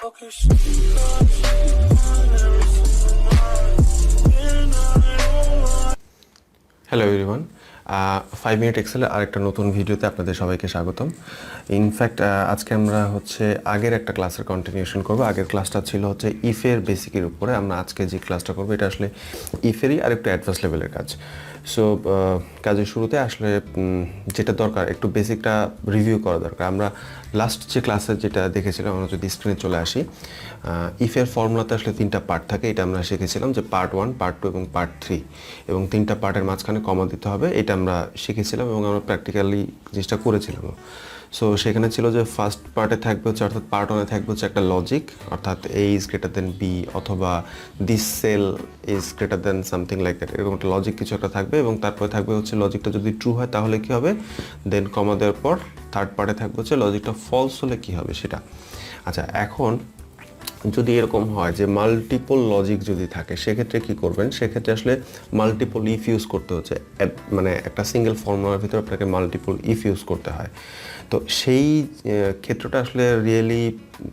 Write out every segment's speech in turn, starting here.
Hello everyone, 5 minute এক্সেলের আরেকটা নতুন ভিডিওতে আপনাদের সবাইকে স্বাগতম। ইনফ্যাক্ট আজকে আমরা আগের একটা ক্লাসের কন্টিনিউশন করব। আগের ক্লাসটা ছিল ইফের বেসিকের উপরে। আমরা আজকে যে ক্লাসটা করবো এটা আসলে ইফেরই আরেকটু অ্যাডভান্স লেভেলের কাজ। সো কাজের শুরুতে আসলে যেটা দরকার, একটু বেসিকটা রিভিউ করা দরকার। আমরা লাস্ট যে ক্লাসে যেটা দেখেছিলাম, আমরা যদি স্ক্রিনে চলে আসি, ইফের ফর্মুলাতে আসলে 3টা পার্ট থাকে। এটা আমরা শিখেছিলাম যে পার্ট 1, পার্ট 2 এবং পার্ট 3, এবং 3টা পার্টের মাঝখানে কমা দিতে হবে। এটা আমরা শিখেছিলাম এবং আমরা প্র্যাকটিক্যালি জিনিসটা করেছিলাম। সো সেখানে ছিল যে ফার্স্ট পার্টে থাকবে অর্থাৎ পার্ট 1-এ থাকবে একটা লজিক, অর্থাৎ A is greater than B, অথবা this cell is greater than something like that, এরকম একটা লজিক কিছু একটা থাকবে। এবং তারপরে থাকবে লজিকটা যদি ট্রু হয় তাহলে কী হবে, দেন কমা দেওয়ার পর থার্ড পার্টে থাকবে লজিকটা ফলস হলে কী হবে সেটা। আচ্ছা, এখন যদি এরকম হয় যে মাল্টিপল লজিক যদি থাকে, সেক্ষেত্রে কী করবেন? সেক্ষেত্রে আসলে মাল্টিপল ইফ ইউজ করতে হচ্ছে। মানে একটা সিঙ্গেল ফর্মুলার ভিতরে আপনাকে মাল্টিপল ইফ ইউজ করতে হয়। তো সেই ক্ষেত্রটা আসলে রিয়েলি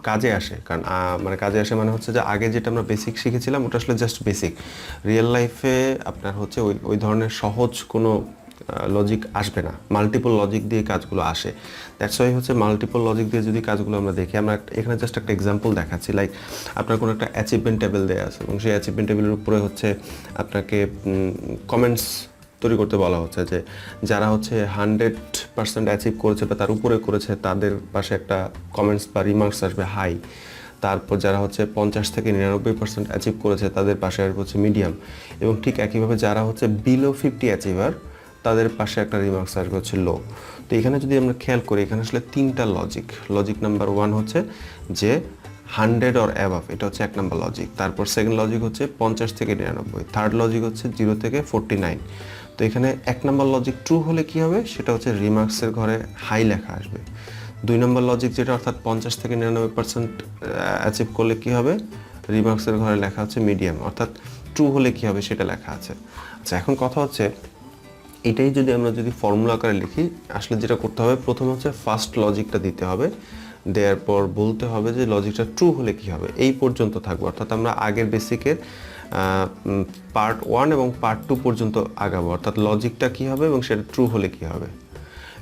কাজে আসে, কারণ মানে কাজে আসে মানে যে আগে যেটা আমরা বেসিক শিখেছিলাম ওটা আসলে জাস্ট বেসিক। রিয়েল লাইফে আপনার ওই ধরনের সহজ কোনো লজিক আসবে না, মাল্টিপল লজিক দিয়ে কাজগুলো আসে। দ্যাটস ওয়াই মাল্টিপল লজিক দিয়ে যদি কাজগুলো আমরা দেখি, আমরা এখানে জাস্ট একটা এক্সাম্পল দেখাচ্ছি। লাইক আপনার কোনো একটা অ্যাচিভমেন্ট টেবিল দেওয়া আছে এবং সেই অ্যাচিভমেন্ট টেবিলের উপরে আপনাকে কমেন্টস তৈরি করতে বলা হচ্ছে যে যারা 100% অ্যাচিভ করেছে বা তার উপরে করেছে, তাদের পাশে একটা কমেন্টস বা রিমার্কস আসবে হাই। তারপর যারা 50 থেকে 99% অ্যাচিভ করেছে, তাদের পাশে আসবে মিডিয়াম। এবং ঠিক একইভাবে যারা বিলো 50 অ্যাচিভার, তাদের পাশে একটা রিমার্কস আসবে লো। তো এখানে যদি আমরা খেয়াল করি, এখানে আসলে 3টা লজিক নাম্বার 1 যে 100 অর অ্যাবাভ, এটা 1 নাম্বার লজিক। তারপর সেকেন্ড লজিক 50 থেকে 99, থার্ড লজিক 0 থেকে 49। তো এখানে 1 নাম্বার লজিক ট্রু হলে কি হবে, সেটা রিমার্কসের ঘরে হাই লেখা আসবে। 2 নাম্বার লজিক যেটা, অর্থাৎ 50 থেকে 99% অ্যাচিভ করলে কি হবে, রিমার্কসের ঘরে লেখা মিডিয়াম, অর্থাৎ ট্রু হলে কি হবে সেটা লেখা আছে। আচ্ছা, এখন কথা এটাই যদি আমরা ফর্মুলা আকারে লিখি, আসলে যেটা করতে হবে, প্রথম ফার্স্ট লজিকটা দিতে হবে, দেওয়ার পর বলতে হবে যে লজিকটা ট্রু হলে কি হবে। এই পর্যন্ত থাকবে, অর্থাৎ আমরা আগের বেসিকের পার্ট 1 এবং পার্ট 2 পর্যন্ত আগাবো, অর্থাৎ লজিকটা কি হবে এবং সেটা ট্রু হলে কি হবে।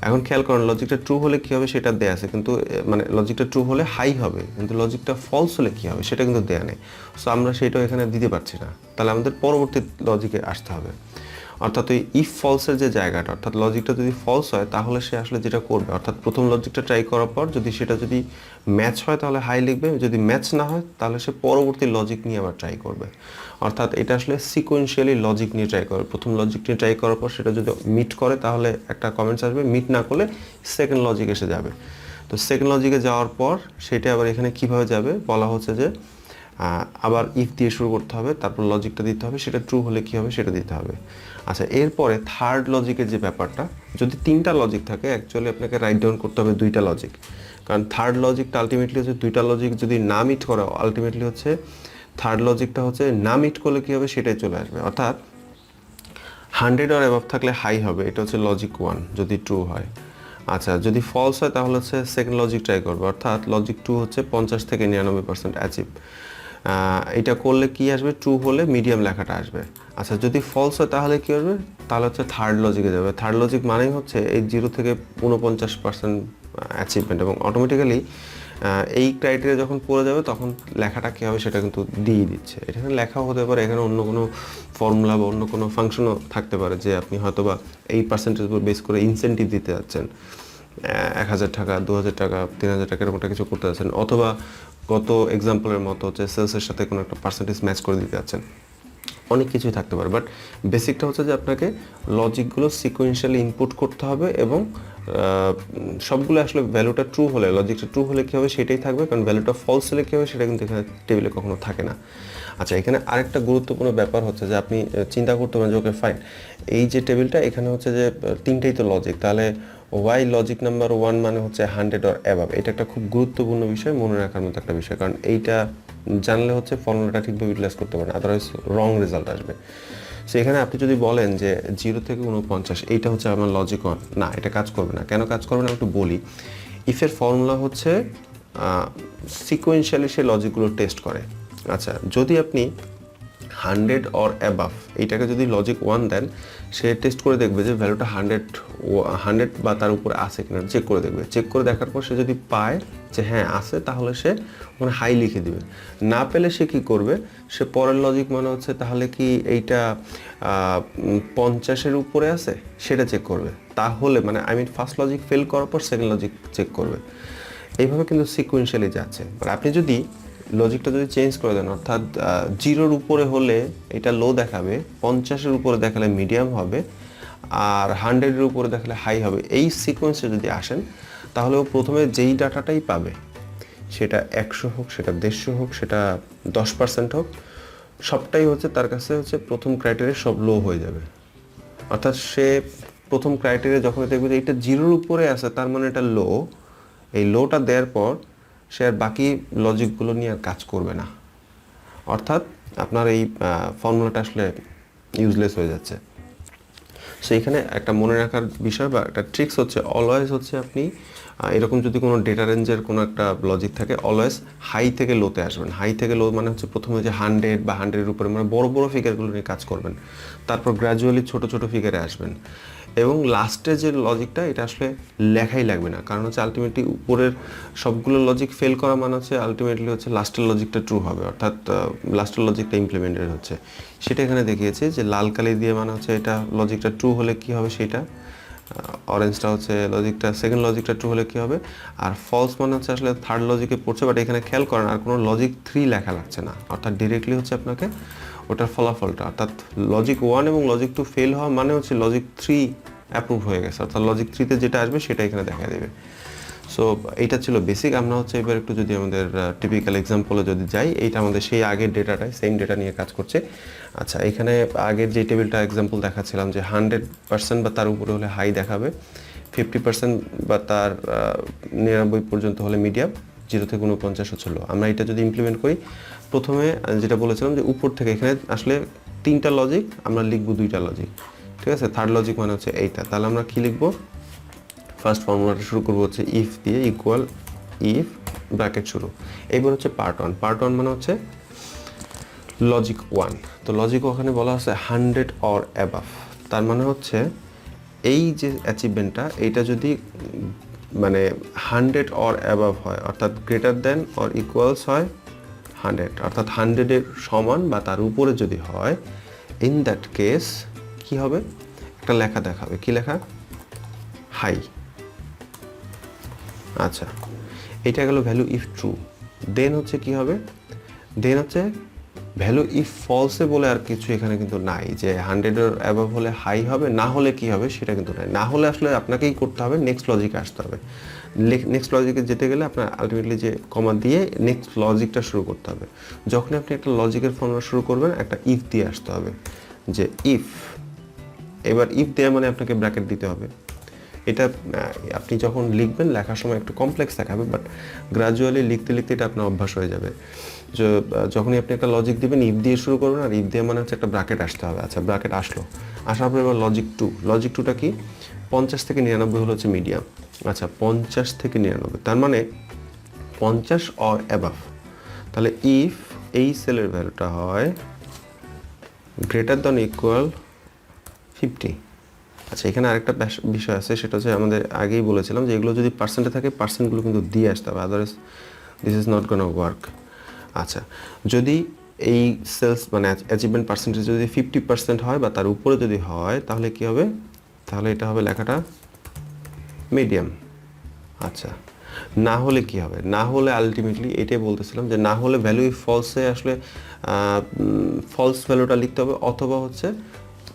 এখন খেয়াল করেন, লজিকটা ট্রু হলে কি হবে সেটা দেয়া আছে, কিন্তু মানে লজিকটা ট্রু হলে হাই হবে, কিন্তু লজিকটা ফলস হলে কি হবে সেটা কিন্তু দেয়া নেই। সো আমরা সেটাও এখানে দিতে পারছি না, তাহলে আমাদের পরবর্তী লজিকে আসতে হবে। অর্থাৎ ওই ইফ ফলসের যে জায়গাটা, অর্থাৎ লজিকটা যদি ফলস হয় তাহলে সে আসলে যেটা করবে, অর্থাৎ প্রথম লজিকটা ট্রাই করার পর সেটা যদি ম্যাচ হয় তাহলে হাই লিখবে, যদি ম্যাচ না হয় তাহলে সে পরবর্তী লজিক নিয়ে আবার ট্রাই করবে। অর্থাৎ এটা আসলে সিকোয়েন্সিয়ালি লজিক নিয়ে ট্রাই করবে। প্রথম লজিক নিয়ে ট্রাই করার পর সেটা যদি মিট করে তাহলে একটা কমেন্টস আসবে, মিট না করলে সেকেন্ড লজিক এসে যাবে। তো সেকেন্ড লজিকে যাওয়ার পর সেটা আবার এখানে কিভাবে যাবে বলা যে আবার ইফ দিয়ে শুরু করতে হবে, তারপর লজিকটা দিতে হবে, সেটা ট্রু হলে কী হবে সেটা দিতে হবে। আচ্ছা, এরপরে থার্ড লজিকের যে ব্যাপারটা, যদি 3টা লজিক থাকে, অ্যাকচুয়ালি আপনাকে রাইট ডাউন করতে হবে 2টা লজিক, কারণ থার্ড লজিকটা আলটিমেটলি 2টা লজিক যদি না মিট করে, আলটিমেটলি থার্ড লজিকটা না মিট করলে কী হবে সেটাই চলে আসবে। অর্থাৎ 100 অর অ্যাবাভ থাকলে হাই হবে, এটা লজিক 1 যদি ট্রু হয়। আচ্ছা, যদি ফলস হয় তাহলে সেকেন্ড লজিক ট্রাই করবে, অর্থাৎ লজিক 2 50 থেকে 99% অ্যাচিভ। এটা করলে কি আসবে, ট্রু হলে মিডিয়াম লেখাটা আসবে। আচ্ছা, যদি ফলস হয় তাহলে কী হবে, তাহলে থার্ড লজিকে যাবে। থার্ড লজিক মানেই এই 0 থেকে 49% অ্যাচিভমেন্ট, এবং অটোমেটিক্যালি এই ক্রাইটেরিয়া যখন পড়ে যাবে তখন লেখাটা কী হবে সেটা কিন্তু দিয়ে দিচ্ছে। এখানে লেখাও হতে পারে, এখানে অন্য কোনো ফর্মুলা বা অন্য কোনো ফাংশনও থাকতে পারে, যে আপনি হয়তোবা এই পার্সেন্টেজ উপর বেস করে ইনসেন্টিভ দিতে যাচ্ছেন, 1000 টাকা, 2000 টাকা, 3000 টাকা, এরকম একটা কিছু করতে যাচ্ছেন, অথবা গত এক্সাম্পলের মতো সেলসের সাথে কোনো একটা পার্সেন্টেজ ম্যাচ করে দিতে যাচ্ছেন, অনেক কিছুই থাকতে পারে। বাট বেসিকটা যে আপনাকে লজিকগুলো সিকোয়েন্সিয়ালি ইনপুট করতে হবে, এবং সবগুলো আসলে ভ্যালুটা ট্রু হলে, লজিকটা ট্রু হলে কী হবে সেটাই থাকবে, কারণ ভ্যালুটা ফলস হলে কী হবে সেটা কিন্তু এখানে টেবিলে কখনো থাকে না। আচ্ছা, এখানে আরেকটা গুরুত্বপূর্ণ ব্যাপার যে আপনি চিন্তা করতে পারেন যে ওকে ফাইন, এই যে টেবিলটা এখানে যে 3টাই তো লজিক, তাহলে ওয়াই লজিক নাম্বার 1 মানে 100 অর অ্যাবাভ। এটা একটা খুব গুরুত্বপূর্ণ বিষয়, মনে রাখার মতো একটা বিষয়, কারণ এইটা জানলে ফর্মুলাটা ঠিকভাবে ইউটিলাইজ করতে পারেন, আদারওয়াইজ রং রেজাল্ট আসবে। সো এখানে আপনি যদি বলেন যে 0 থেকে 49 এইটা আমার লজিক 1, না, এটা কাজ করবে না। কেন কাজ করবে না একটু বলি। ইফের ফর্মুলা সিকোয়েন্সিয়ালি সে লজিকগুলো টেস্ট করে। আচ্ছা, যদি আপনি 100 অর অ্যাবাভ এইটাকে যদি লজিক 1 দেন, সে টেস্ট করে দেখবে যে ভ্যালুটা 100 বা তার উপরে আছে কিনা চেক করে দেখবে। চেক করে দেখার পর সে যদি পায় যে হ্যাঁ আছে, তাহলে সে ওখানে হাই লিখে দিবে। না পেলে সে কি করবে, সে পরের লজিক মানে হচ্ছে তাহলে কি এইটা 50-এর উপরে আছে সেটা চেক করবে। তাহলে মানে ফার্স্ট লজিক ফেল করার পর সেকেন্ড লজিক চেক করবে। এইভাবে কিন্তু সিকোয়েন্সিয়ালি যাচ্ছে। আর আপনি যদি লজিকটা যদি চেঞ্জ করে দেন, অর্থাৎ 0-র উপরে হলে এটা লো দেখাবে, 50-এর উপরে দেখালে মিডিয়াম হবে, আর 100-এর উপরে দেখালে হাই হবে, এই সিকোয়েন্সে যদি আসেন, তাহলে ও প্রথমে যেই ডাটাটাই পাবে, সেটা 100 হোক, সেটা 150 হোক, সেটা 10% হোক, সবটাই হচ্ছে তার কাছে হচ্ছে প্রথম ক্রাইটেরিয়া সব লো হয়ে যাবে। অর্থাৎ সে প্রথম ক্রাইটেরিয়া যখন দেখবে যে এটা 0-র উপরে আছে, তার মানে এটা লো, এই লোটা দেওয়ার পর সে আর বাকি লজিকগুলো নিয়ে আর কাজ করবে না। অর্থাৎ আপনার এই ফর্মুলাটা আসলে ইউজলেস হয়ে যাচ্ছে। সো এখানে একটা মনে রাখার বিষয় বা একটা ট্রিক্স হচ্ছে, অলওয়েজ হচ্ছে আপনি এরকম যদি কোনো ডেটা রেঞ্জের কোনো একটা লজিক থাকে, অলওয়েজ হাই থেকে লোতে আসবেন। হাই থেকে লো মানে হচ্ছে প্রথমে যে 100 বা 100-এর উপরে মানে বড় বড় ফিগারগুলো নিয়ে কাজ করবেন, তারপর গ্র্যাজুয়ালি ছোট ছোট ফিগারে আসবেন, এবং লাস্টে যে লজিকটা এটা আসলে লেখাই লাগবে না। কারণ হচ্ছে আলটিমেটলি উপরের সবগুলো লজিক ফেল করা মানে হচ্ছে আলটিমেটলি হচ্ছে লাস্টের লজিকটা ট্রু হবে, অর্থাৎ লাস্টের লজিকটা ইমপ্লিমেন্টেড হচ্ছে। সেটা এখানে দেখিয়েছে যে লাল কালি দিয়ে মানে হচ্ছে এটা লজিকটা ট্রু হলে কি হবে, সেটা অরেঞ্জটা হচ্ছে লজিকটা, সেকেন্ড লজিকটা ট্রু হলে কি হবে, আর ফলস মানে হচ্ছে আসলে থার্ড লজিকে পড়ছে। বাট এখানে খেয়াল করেন আর কোনো লজিক 3 লেখা লাগছে না, অর্থাৎ ডিরেক্টলি হচ্ছে আপনাকে ওটার ফলাফলটা, অর্থাৎ লজিক 1 এবং লজিক 2 ফেল হওয়া মানে হচ্ছে লজিক 3 অ্যাপ্রুভ হয়ে গেছে, অর্থাৎ লজিক 3-তে যেটা আসবে সেটা এখানে দেখা দেবে। সো এইটা ছিল বেসিক। আমরা হচ্ছে এবার একটু যদি আমাদের টিপিক্যাল এক্সাম্পলে যদি যাই, এইটা আমাদের সেই আগের ডেটাটাই সেম ডেটা নিয়ে কাজ করছে। আচ্ছা, এখানে আগের যে টেবিলটা এক্সাম্পল দেখাচ্ছিলাম যে 100% বা তার উপরে হলে হাই দেখাবে, 50% বা তার 99 পর্যন্ত হলে মিডিয়াম, 0 থেকে 49 হচ্ছে লো। আমরা এটা যদি ইমপ্লিমেন্ট করি, প্রথমে যেটা বলেছিলাম যে উপর থেকে এখানে আসলে 3টা লজিক, আমরা লিখবো 2টা লজিক, ঠিক আছে। থার্ড লজিক মানে হচ্ছে এইটা, তাহলে আমরা কি লিখবো, ফার্স্ট ফর্মুলাটা শুরু করবো হচ্ছে ইফ দিয়ে, ইকুয়াল ইফ ব্র্যাকেট শুরু। এইবার হচ্ছে পার্ট 1। পার্ট 1 মানে হচ্ছে লজিক 1। তো লজিক ওখানে বলা আছে 100 অর অ্যাবাভ, তার মানে হচ্ছে এই যে অ্যাচিভমেন্টটা, এইটা যদি মানে 100 অর অ্যাবাভ হয়, অর্থাৎ গ্রেটার দেন অর ইকুয়ালস হয় 100, অর্থাৎ 100-এর সমান বা তার উপরে যদি হয়, ইন দ্যাট কেস কি হবে, একটা লেখা দেখাবে। কি লেখা, হাই। আচ্ছা, এটা গেল ভ্যালু ইফ ট্রু। দেন হচ্ছে কি হবে, দেন হচ্ছে ভ্যালু ইফ ফলসে বলে আর কিছু এখানে কিন্তু নাই, যে 100-এর অ্যাবাভ হলে হাই হবে, না হলে কি হবে সেটা কিন্তু নাই। না হলে আসলে আপনাকেই করতে হবে, নেক্সট লজিকে আসতে হবে। নেক্সট লজিকে যেতে গেলে আপনার আলটিমেটলি যে কমা দিয়ে নেক্সট লজিকটা শুরু করতে হবে। যখন আপনি একটা লজিকের ফর্মুলা শুরু করবেন, একটা ইফ দিয়ে আসতে হবে, যে ইফ, এবার ইফ দেওয়া মানে আপনাকে ব্র্যাকেট দিতে হবে। এটা আপনি যখন লিখবেন, লেখার সময় একটু কমপ্লেক্স দেখাবে, বাট গ্রাজুয়ালি লিখতে লিখতে এটা আপনার অভ্যাস হয়ে যাবে। যে যখনই আপনি একটা লজিক দিবেন, ইফ দিয়ে শুরু করবেন, আর ইফ দিয়ে মানে হচ্ছে একটা ব্র্যাকেট আসতে হবে। আচ্ছা, ব্র্যাকেট আসলো, আসার পর এবার লজিক 2। লজিক 2টা কি, 50 থেকে 99 হলো হচ্ছে মিডিয়াম। আচ্ছা, 50 থেকে 99, তার মানে 50 অর অ্যাবাভ। তাহলে ইফ এই সেলের ভ্যালুটা হয় গ্রেটার দ্যান ইকুয়াল 50। আচ্ছা, এখানে আরেকটা বিষয় আছে, সেটা হচ্ছে আমাদের আগেই বলেছিলাম যে এগুলো যদি পার্সেন্টে থাকে, পার্সেন্টগুলো কিন্তু দিয়ে আসতে হবে, otherwise this is not gonna work. আচ্ছা, যদি এই সেলস মানে অ্যাচিভমেন্ট পার্সেন্টেজ যদি 50% হয় বা তার উপরে যদি হয়, তাহলে কি হবে, তাহলে এটা হবে লেখাটা মিডিয়াম। আচ্ছা, না হলে কি হবে, না হলে আলটিমেটলি এটাই বলতেছিলাম যে না হলে ভ্যালু ইফ ফলসে আসলে ফলস ভ্যালুটা লিখতে হবে, অথবা হচ্ছে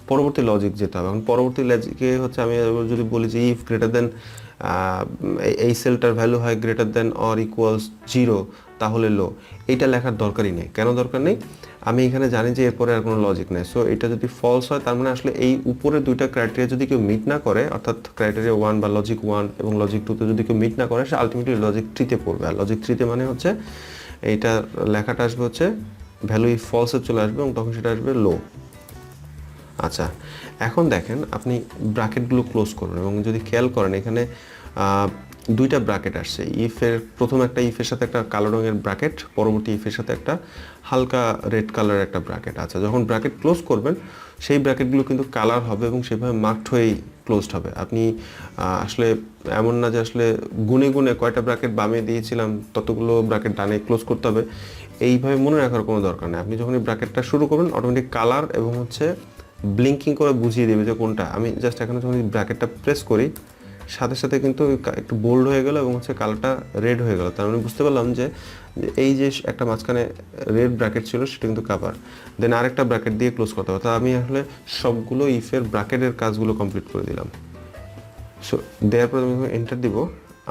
পরবর্তী লজিক যেতে হবে। এখন পরবর্তী লজিকে হচ্ছে আমি যদি বলি যে ইফ গ্রেটার দেন এই সেলটার ভ্যালু হয় গ্রেটার দেন অর ইকুয়ালস 0, তাহলে লো, এইটা লেখার দরকারই নেই। কেন দরকার নেই, আমি এখানে জানি যে এরপরে আর কোনো লজিক নেই। সো এটা যদি ফলস হয়, তার মানে আসলে এই উপরে 2টা ক্রাইটেরিয়া যদি কেউ মিট না করে, অর্থাৎ ক্রাইটেরিয়া 1 বা লজিক 1 এবং লজিক 2তে যদি কেউ মিট না করে, সে আলটিমেটলি লজিক 3-তে পড়বে। আর লজিক 3-তে মানে হচ্ছে এইটা লেখাটা আসবে হচ্ছে ভ্যালু ইফ ফলসে চলে আসবে, এবং তখন সেটা আসবে লো। আচ্ছা, এখন দেখেন আপনি ব্র্যাকেটগুলো ক্লোজ করুন, এবং যদি খেয়াল করেন এখানে দুইটা ব্র্যাকেট আসছে, ইফের প্রথম একটা ইফের সাথে একটা কালো রঙের ব্র্যাকেট, পরবর্তী ইফের সাথে একটা হালকা রেড কালারের একটা ব্র্যাকেট। আচ্ছা, যখন ব্র্যাকেট ক্লোজ করবেন সেই ব্র্যাকেটগুলো কিন্তু কালার হবে এবং সেভাবে মার্কড হয়েই ক্লোজড হবে। আপনি আসলে এমন না যে আসলে গুনে গুনে কয়টা ব্র্যাকেট বামে দিয়েছিলাম ততগুলো ব্র্যাকেট ডানে ক্লোজ করতে হবে, এইভাবে মনে রাখার কোনো দরকার নেই। আপনি যখন এই ব্র্যাকেটটা শুরু করবেন অটোমেটিক কালার এবং হচ্ছে ব্লিঙ্কিং করে বুঝিয়ে দেবে যে কোনটা। আমি জাস্ট এখানে যখন ব্র্যাকেটটা প্রেস করি সাথে সাথে কিন্তু একটু বোল্ড হয়ে গেল এবং হচ্ছে কালারটা রেড হয়ে গেল। তার মানে বুঝতে পারলাম যে এই যে একটা মাঝখানে রেড ব্র্যাকেট ছিল সেটা কিন্তু কাভার, দেন আরেকটা ব্র্যাকেট দিয়ে ক্লোজ করতে হবে। তা আমি আসলে সবগুলো ইফের ব্র্যাকেটের কাজগুলো কমপ্লিট করে দিলাম। সো দেওয়ার পর আমি এন্টার দিব,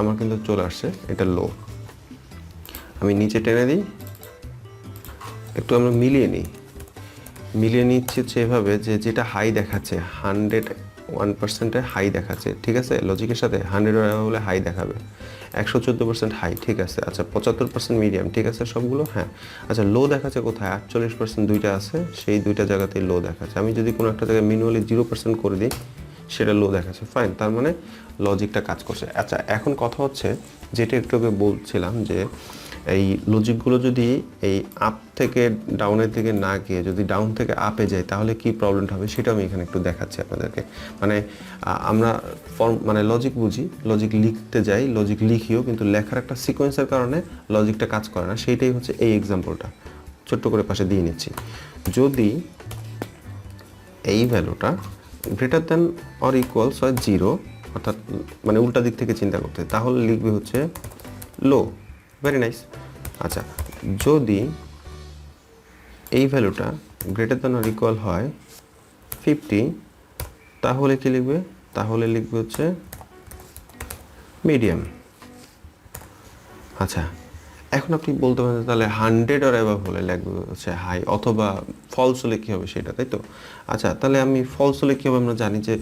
আমার কিন্তু চলে আসছে এটা লো। আমি নিচে টেনে দিই, একটু আমরা মিলিয়ে নিচ্ছি হচ্ছে এভাবে যে যেটা হাই দেখাচ্ছে 101% হাই দেখাচ্ছে, ঠিক আছে, লজিকের সাথে 100 হলে হাই দেখাবে, 114% হাই, ঠিক আছে। আচ্ছা 75% মিডিয়াম, ঠিক আছে সবগুলো, হ্যাঁ। আচ্ছা লো দেখাচ্ছে কোথায়? 48% দুইটা আছে, সেই দুইটা জায়গাতেই লো দেখাচ্ছে। আমি যদি কোনো একটা জায়গায় ম্যানুয়ালি 0% করে দিই সেটা লো দেখাচ্ছে, ফাইন, তার মানে লজিকটা কাজ করছে। আচ্ছা এখন কথা হচ্ছে যেটা একটু আগে বলছিলাম যে এই লজিকগুলো যদি এই আপ থেকে ডাউনের দিকে না গিয়ে যদি ডাউন থেকে আপে যায় তাহলে কি প্রবলেমটা হবে সেটা আমি এখানে একটু দেখাচ্ছি আপনাদেরকে। মানে আমরা মানে লজিক বুঝি, লজিক লিখতে যাই, লজিক লিখিও, কিন্তু লেখার একটা সিকোয়েন্সের কারণে লজিকটা কাজ করে না। সেইটাই হচ্ছে এই এক্সাম্পলটা, ছোট্ট করে পাশে দিয়ে নিচ্ছি। যদি এই ভ্যালুটা গ্রেটার দ্যান অর ইকুয়ালস হয় 0, অর্থাৎ মানে উল্টা দিক থেকে চিন্তা করতে, তাহলে লিখবে হচ্ছে লো। Very nice. আচ্ছা যদি এই ভ্যালুটা গ্রেটার দ্যান অর ইকুয়াল হয় 50, তাহলে কি লিখবে? তাহলে লিখবে হচ্ছে মিডিয়াম। আচ্ছা এখন আপনি বলতে পারেন তাহলে 100 অর অ্যাবাভ হলে লিখবে হচ্ছে হাই, অথবা ফলস হলে কী হবে সেটা, তাই তো? আচ্ছা তাহলে আমি ফলস হলে কী হবে? আমরা জানি যে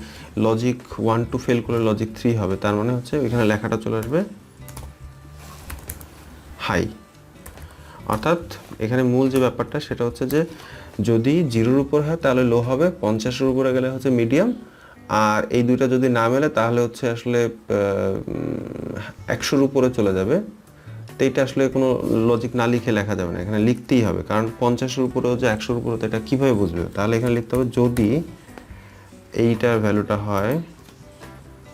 লজিক 1 2 ফেল করলে লজিক 3 হবে, তার মানে হচ্ছে এখানে লেখাটা চলে আসবে হাই। অর্থাৎ এখানে মূল যে ব্যাপারটা সেটা হচ্ছে যে যদি 0-র উপর হয় তাহলে লো হবে, 50-এর উপরে গেলে হচ্ছে মিডিয়াম, আর এই দুইটা যদি না মেলে তাহলে হচ্ছে আসলে 100-র উপরে চলে যাবে। তো এটা আসলে কোনো লজিক না লিখে লেখা যাবে না, এখানে লিখতেই হবে, কারণ 50-এর উপরেও যে 100-র উপরে, তো এটা কীভাবে বুঝবে? তাহলে এখানে লিখতে হবে যদি এইটার ভ্যালুটা হয়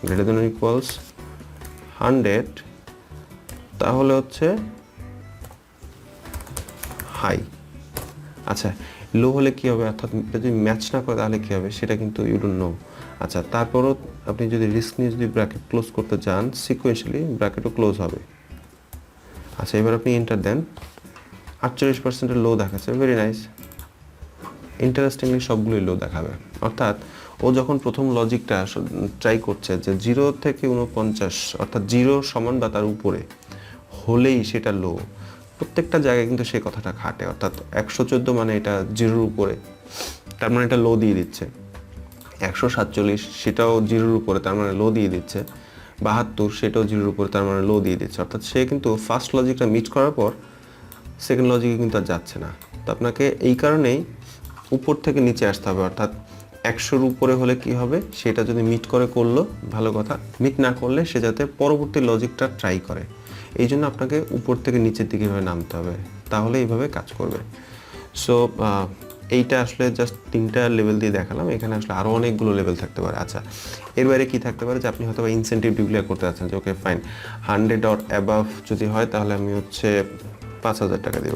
গ্রেটার দ্যান ইকুয়ালস 100, তাহলে হচ্ছে হাই। আচ্ছা লো হলে কী হবে? অর্থাৎ যদি ম্যাচ না করে তাহলে কী হবে সেটা কিন্তু ইউ ডোন্ট নো। আচ্ছা তারপরও আপনি যদি রিস্ক নিয়ে যদি ব্র্যাকেট ক্লোজ করতে চান সিকোয়েন্সিয়ালি ব্র্যাকেটও ক্লোজ হবে। আচ্ছা এবার আপনি এন্টার দেন, 48% লো দেখাচ্ছে, ভেরি নাইস। ইন্টারেস্টিংলি সবগুলোই লো দেখাবে। অর্থাৎ ও যখন প্রথম লজিকটা ট্রাই করছে যে 0 থেকে 49 অর্থাৎ 0 সমান বা তার উপরে হলেই সেটা লো, প্রত্যেকটা জায়গায় কিন্তু সেই কথাটা খাটে। অর্থাৎ 114 মানে এটা 0-র উপরে, তার মানে এটা লো দিয়ে দিচ্ছে। 147 সেটাও 0-র উপরে, তার মানে লো দিয়ে দিচ্ছে। 72 সেটাও 0-র উপরে, তার মানে লো দিয়ে দিচ্ছে। অর্থাৎ সে কিন্তু ফার্স্ট লজিকটা মিট করার পর সেকেন্ড লজিকে কিন্তু আর যাচ্ছে না। তো আপনাকে এই কারণেই উপর থেকে নিচে আসতে হবে। অর্থাৎ 100-র উপরে হলে কি হবে সেটা যদি মিট করে করলো ভালো কথা, মিট না করলে সে যাতে পরবর্তী লজিকটা ট্রাই করে। এই জন্য আপনাকে উপর থেকে নিচের দিকে এভাবে নামতে হবে, তাহলে এইভাবে কাজ করবে। সো এইটা আসলে জাস্ট 3টা লেভেল দিয়ে দেখালাম, এখানে আসলে আরও অনেকগুলো লেভেল থাকতে পারে। আচ্ছা এর বাইরে কী থাকতে পারে যে আপনি হয়তো বা ইনসেন্টিভ ডিক্লেয়ার করতে যাচ্ছেন যে ওকে ফাইন 100 অর অ্যাবাভ যদি হয় তাহলে আমি হচ্ছে 5000 টাকা দেব,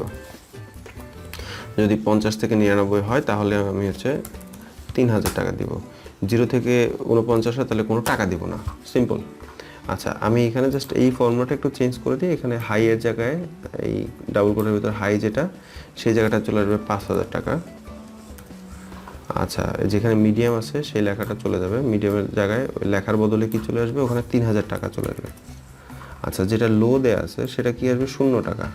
যদি 50 থেকে 99 হয় তাহলে আমি হচ্ছে 3000 টাকা দিব, 0 থেকে 49 হয় তাহলে কোনো টাকা দিব না, সিম্পল। আচ্ছা আমি এখানে জাস্ট এই ফর্মুলাটা একটু চেঞ্জ করে দিই, এখানে হাইয়ের জায়গায় এই ডাবল কোটের ভিতরে হাই যেটা সেই জায়গাটা চলে আসবে 5000 টাকা। আচ্ছা যেখানে মিডিয়াম আছে সেই লেখাটা চলে যাবে, মিডিয়ামের জায়গায় ওই লেখার বদলে কি চলে আসবে ওখানে 3000 টাকা চলে আসবে। আচ্ছা যেটা লো দেয়া আছে সেটা কি আসবে 0 টাকা।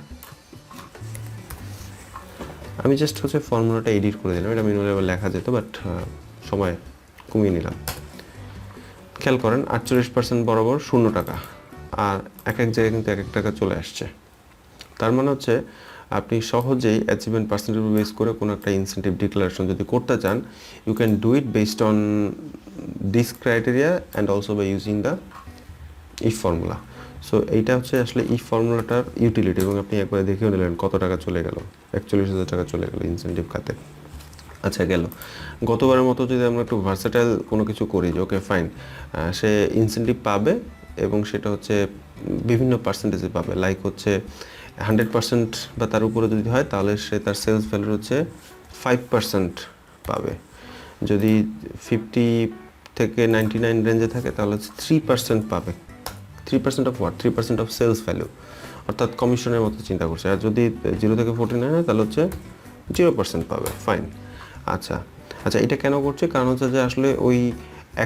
আমি জাস্ট হচ্ছে ফর্মুলাটা এডিট করে দিলাম, এটা ম্যানুয়ালি আবার লেখা যেত বাট সময় কমিয়ে নিলাম। খেয়াল করেন 48% বরাবর 0 টাকা, আর এক এক জায়গায় কিন্তু এক এক টাকা চলে আসছে। তার মানে হচ্ছে আপনি সহজেই অ্যাচিভমেন্ট পার্সেন্টেজ বেস করে কোনো একটা ইনসেন্টিভ ডিক্লারেশন যদি করতে চান, you can do it based on this criteria and also by using the if formula. So এইটা হচ্ছে আসলে এই ফর্মুলাটার ইউটিলিটি, এবং আপনি একবার দেখেও নিলেন কত টাকা চলে গেল, 41,000 টাকা চলে গেল ইনসেনটিভ খাতে। আচ্ছা গেল। গতবারের মতো যদি আমরা একটু ভার্সেটাইল কোনো কিছু করি, যে ওকে ফাইন, সে ইনসেনটিভ পাবে এবং সেটা হচ্ছে বিভিন্ন পার্সেন্টেজে পাবে, লাইক হচ্ছে 100% বা তার উপরে যদি হয় তাহলে সে তার সেলস ভ্যালুর হচ্ছে 5% পাবে। যদি 50 থেকে 99 রেঞ্জে থাকে তাহলে হচ্ছে 3% পাবে। 3% of what? 3% of sales value, অর্থাৎ কমিশনের মতো চিন্তা করছে। আর যদি 0 থেকে 49 হয় তাহলে হচ্ছে 0% পাবে। ফাইন। আচ্ছা আচ্ছা, এটা কেন করছে? কারণ হচ্ছে যে আসলে ওই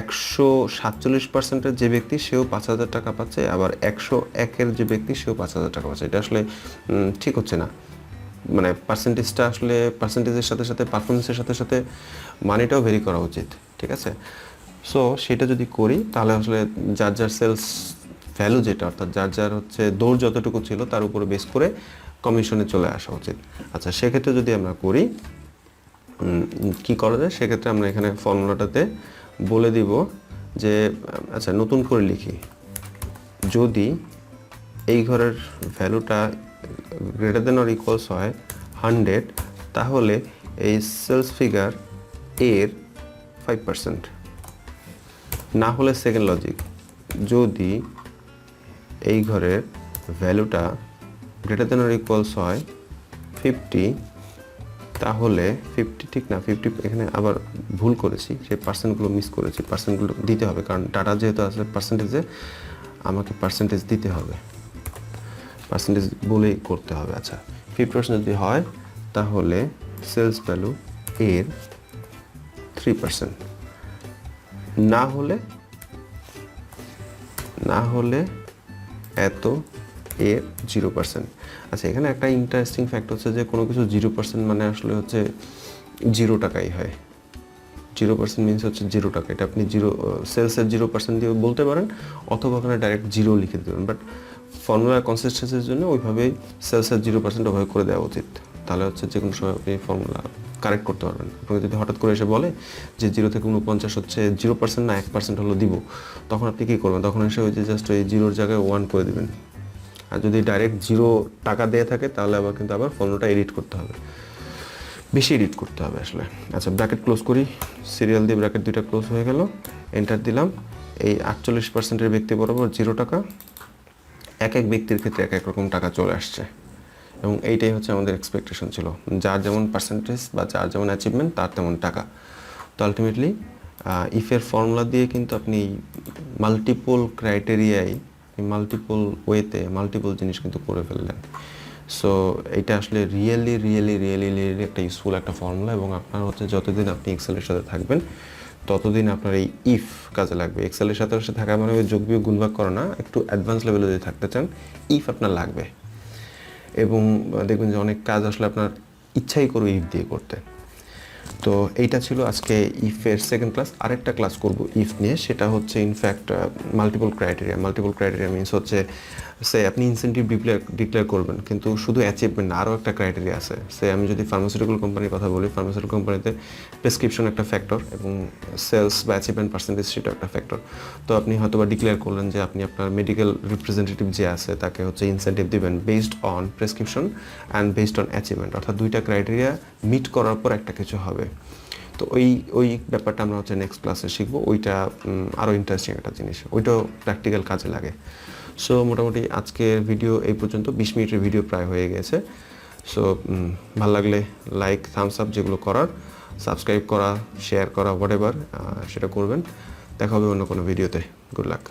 147%-এর যে ব্যক্তি সেও 5,000 টাকা পাচ্ছে, আবার 101-এর যে ব্যক্তি সেও 5,000 টাকা পাচ্ছে। এটা আসলে ঠিক হচ্ছে না। মানে পার্সেন্টেজটা আসলে পার্সেন্টেজের সাথে সাথে পারফরমেন্সের সাথে সাথে মানিটাও ভেরি করা উচিত, ঠিক আছে? সো সেটা যদি করি তাহলে আসলে যার যার সেলস ভ্যালু যেটা, অর্থাৎ যার যার হচ্ছে দৌড় যতটুকু ছিল তার উপরে বেস করে কমিশনে চলে আসা উচিত। আচ্ছা, সেক্ষেত্রে যদি আমরা করি কি করা যায়, সেক্ষেত্রে আমরা এখানে ফর্মুলাটাতে বলে দিব যে, আচ্ছা নতুন করে লিখি, যদি এই ঘরের ভ্যালুটা গ্রেটার দেন অর ইকুয়ালস হয় 100, তাহলে এই সেলস ফিগার এর 5%। না হলে সেকেন্ড লজিক, যদি এই ঘরের ভ্যালুটা গ্রেটার দেন অর ইকুয়ালস হয় 50, তাহলে 50 ঠিক না, 50 এখানে আবার ভুল করেছি, সেই পার্সেন্টগুলো মিস করেছি, পার্সেন্টগুলো দিতে হবে কারণ ডাটা যেহেতু আসলে পার্সেন্টেজে, আমাকে পার্সেন্টেজ দিতে হবে, পার্সেন্টেজ বলেই করতে হবে। আচ্ছা 50% যদি হয় তাহলে সেলস ভ্যালু এর 3%, না হলে এত এর 0%। আচ্ছা এখানে একটা ইন্টারেস্টিং ফ্যাক্ট হচ্ছে যে কোনো কিছু 0% মানে আসলে হচ্ছে 0 টাকাই হয়। 0% মিনস হচ্ছে 0 টাকা। এটা আপনি সেলসের 0% দিয়ে বলতে পারেন, অথবা ওখানে ডাইরেক্ট 0 লিখে দেবেন, বাট ফর্মুলার কনসিস্টেন্সির জন্য ওইভাবেই সেলসের 0% ওভাবে করে দেওয়া উচিত। তাহলে হচ্ছে যে কোনো সময় আপনি ফর্মুলা কারেক্ট করতে পারবেন। আপনাকে যদি হঠাৎ করে এসে বলে যে 0 থেকে 49 হচ্ছে 0% না 1% হলো দিব, তখন আপনি কী করবেন? তখন এসে ওই যে জাস্ট ওই 0-র জায়গায় 1 করে দেবেন। আর যদি ডাইরেক্ট 0 টাকা দিয়ে থাকে তাহলে কিন্তু আবার ফর্মুলাটা এডিট করতে হবে, বেশি এডিট করতে হবে আসলে। আচ্ছা ব্র্যাকেট ক্লোজ করি, সিরিয়াল দিয়ে ব্র্যাকেট দুইটা ক্লোজ হয়ে গেল, এন্টার দিলাম। এই 48%-এর ব্যক্তি বরাবর 0 টাকা, এক এক ব্যক্তির ক্ষেত্রে এক এক রকম টাকা চলে আসছে, এবং এইটাই হচ্ছে আমাদের এক্সপেকটেশন ছিল। যার যেমন পার্সেন্টেজ বা যার যেমন অ্যাচিভমেন্ট তার তেমন টাকা। তো আলটিমেটলি ইফের ফর্মুলা দিয়ে কিন্তু আপনি মাল্টিপল ক্রাইটেরিয়ায়, মাল্টিপল ওয়েতে মাল্টিপল জিনিস কিন্তু করে ফেললেন। সো এইটা আসলে রিয়েলি একটা ইউজফুল একটা ফর্মুলা, এবং আপনার হচ্ছে যতদিন আপনি এক্সেলের সাথে থাকবেন ততদিন আপনার এই ইফ কাজে লাগবে। এক্সেলের সাথে থাকা মানে ওই যোগ বিয়োগ গুণভাগ করা না, একটু অ্যাডভান্স লেভেলে যদি থাকতে চান ইফ আপনার লাগবে। এবং দেখবেন যে অনেক কাজ আসলে আপনার ইচ্ছাই করবে ইফ দিয়ে করতে। তো এইটা ছিল আজকে ইফের সেকেন্ড ক্লাস। আরেকটা ক্লাস করব ইফ নিয়ে, সেটা হচ্ছে ইনফ্যাক্ট মাল্টিপল ক্রাইটেরিয়া মিনস হচ্ছে সে আপনি ইনসেন্টিভ ডিক্লেয়ার করবেন, কিন্তু শুধু অ্যাচিভমেন্ট না, আরও একটা ক্রাইটেরিয়া আছে। সে আমি যদি ফার্মাসিউটিক্যাল কোম্পানির কথা বলি, ফার্মাসিউটিক্যাল কোম্পানিতে প্রেসক্রিপশন একটা ফ্যাক্টর এবং সেলস বা অ্যাচিভমেন্ট পার্সেন্টেজ সেটা একটা ফ্যাক্টর। তো আপনি হয়তো বা ডিক্লেয়ার করলেন যে আপনি আপনার মেডিকেল রিপ্রেজেন্টেটিভ যে আছে তাকে হচ্ছে ইনসেন্টিভ দিবেন based on prescription and based on achievement, অর্থাৎ দুইটা ক্রাইটেরিয়া মিট করার পর একটা কিছু হবে। তো ওই ব্যাপারটা আমরা হচ্ছে নেক্সট ক্লাসে শিখবো। ওইটা আরও ইন্টারেস্টিং একটা জিনিস, ওইটাও প্র্যাকটিক্যাল কাজে লাগে। সো মোটামুটি আজকের ভিডিও এই পর্যন্ত, 20 মিনিটের ভিডিও প্রায় হয়ে গেছে। সো ভালো লাগলে লাইক, থামস আপ যেগুলো করার, সাবস্ক্রাইব করা, শেয়ার করা, হোয়াট এভার সেটা করবেন। দেখা হবে অন্য কোনো ভিডিওতে। Good luck.